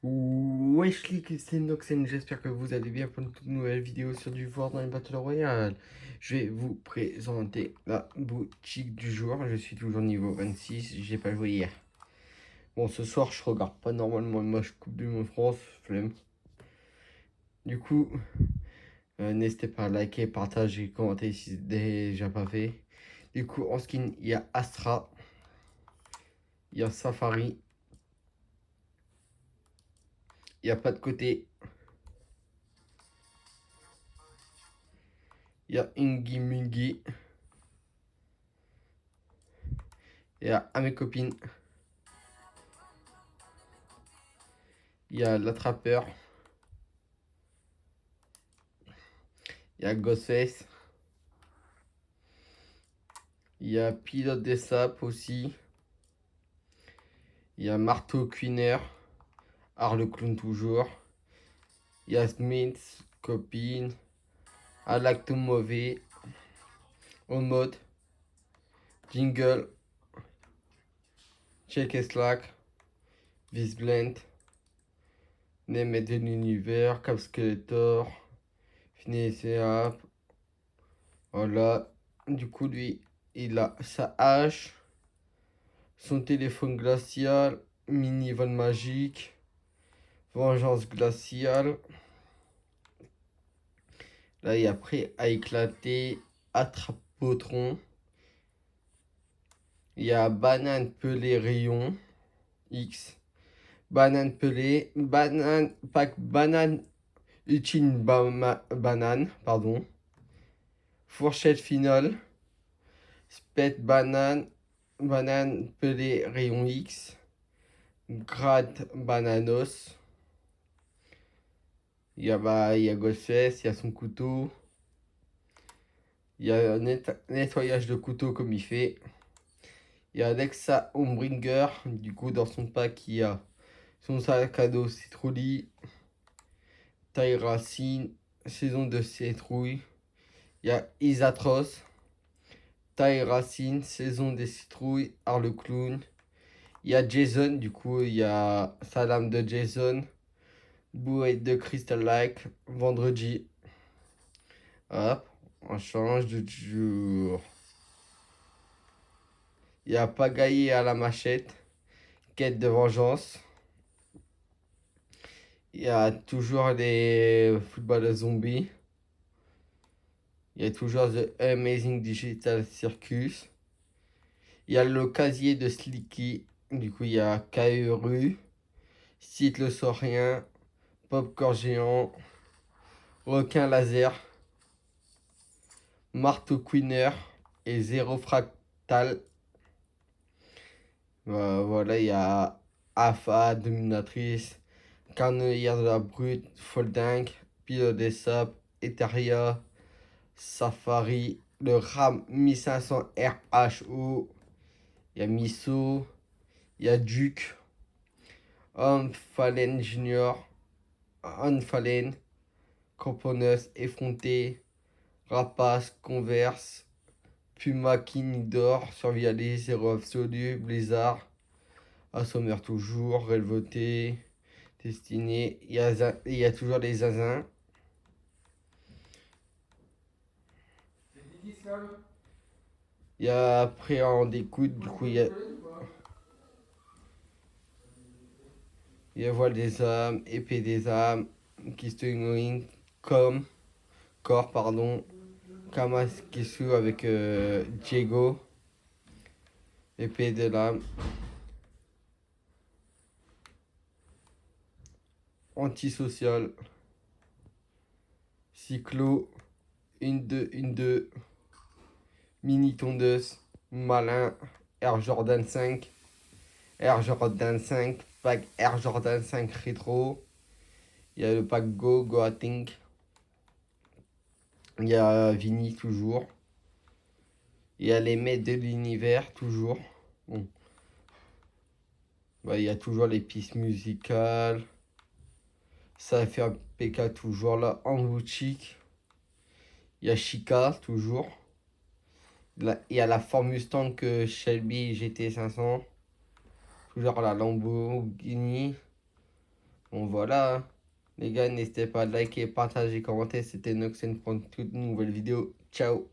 Wesh les c'est Noxen, j'espère que vous allez bien pour une toute nouvelle vidéo sur du Fortnite Battle Royale. Je vais vous présenter la boutique du jour. Je suis toujours niveau 26, j'ai pas joué hier. Bon, ce soir je regarde pas normalement le match Coupe du Monde France, flemme. Du coup, n'hésitez pas à liker, partager, commenter si c'est déjà pas fait. Du coup, en skin, il y a Astra, il y a Safari, il n'y a pas de côté, il y a Ingi Mungi, il y a à mes copines. Il y a l'attrapeur. Il y a Ghostface. Il y a Pilote des Sapes aussi. Il y a Marteau Queener. Harlequin toujours. Il y a Smith, Copine. Alacto Mauvais. Omod. Jingle. Check et Slack. Visblend. Name de l'univers. Cap Skeletor. Finisher. Voilà. Du coup, lui, il a sa hache. Son téléphone glacial. Mini van magique. Vengeance glaciale. Là, il y a prêt à éclater. Attrape-potron. Il y a banane pelée rayon. X. Banane pelée. Banane. Pack banane. Utile banane. Pardon. Fourchette finale. Spet banane. Banane pelée rayon X. Gratte bananos. Il y a Ghostface, il y a son couteau. Il y a un nettoyage de couteau comme il fait. Il y a Alexa Hombringer. Du coup, dans son pack, il y a son sac à dos citrouille. Taille racine. Saison de citrouille. Il y a Isatros. Taille racine. Saison des citrouilles. Harlequin. Il y a Jason. Du coup, il y a sa lame de Jason. Bouée de Crystal Lake. Vendredi. Hop. On change de jour. Il y a Pagaille à la machette. Quête de vengeance. Il y a toujours les footballeurs zombies. Il y a toujours The Amazing Digital Circus. Il y a le casier de Slicky. Du coup, il y a Kaeru. Site le saurien. Popcorn géant. Requin laser. Marteau Queener. Et Zéro Fractal. Voilà, il y a Afa, Dominatrice. Carnelière de la Brute. Folding. Pilote des Sapes. Eteria. Safari. Le RAM 1500 RHO. Il y a Miso. Il y a Duke. Fallen Junior. Fallen. Camponus. Effronté. Rapace. Converse. Puma Kinidor. Survialis. Zero Absolu. Blizzard. Assommer toujours. Relvoté. Destiné. Il y a toujours les Zazins. Il y a après en découte. Du coup, il y a Voile des âmes. Épée des âmes. Keystone comme. Corps, pardon. Kamaskisu avec Diego. Épée de l'âme. Antisocial. Cyclo. Une deux. Mini tondeuse. Malin. Air Jordan 5. Air Jordan 5. Pack Air Jordan 5 rétro. Il y a le pack Go, Goating. Il y a Vini toujours. Il y a les maîtres de l'univers toujours. Bon. Bah, il y a toujours les pistes musicales. Ça fait un PK toujours là en boutique. Il y a Chica toujours. Là, il y a la Ford Mustang Shelby GT 500. Toujours la Lamborghini. Bon voilà, hein. Les gars, n'hésitez pas à liker, partager, commenter. C'était Noxen pour une toute nouvelle vidéo. Ciao.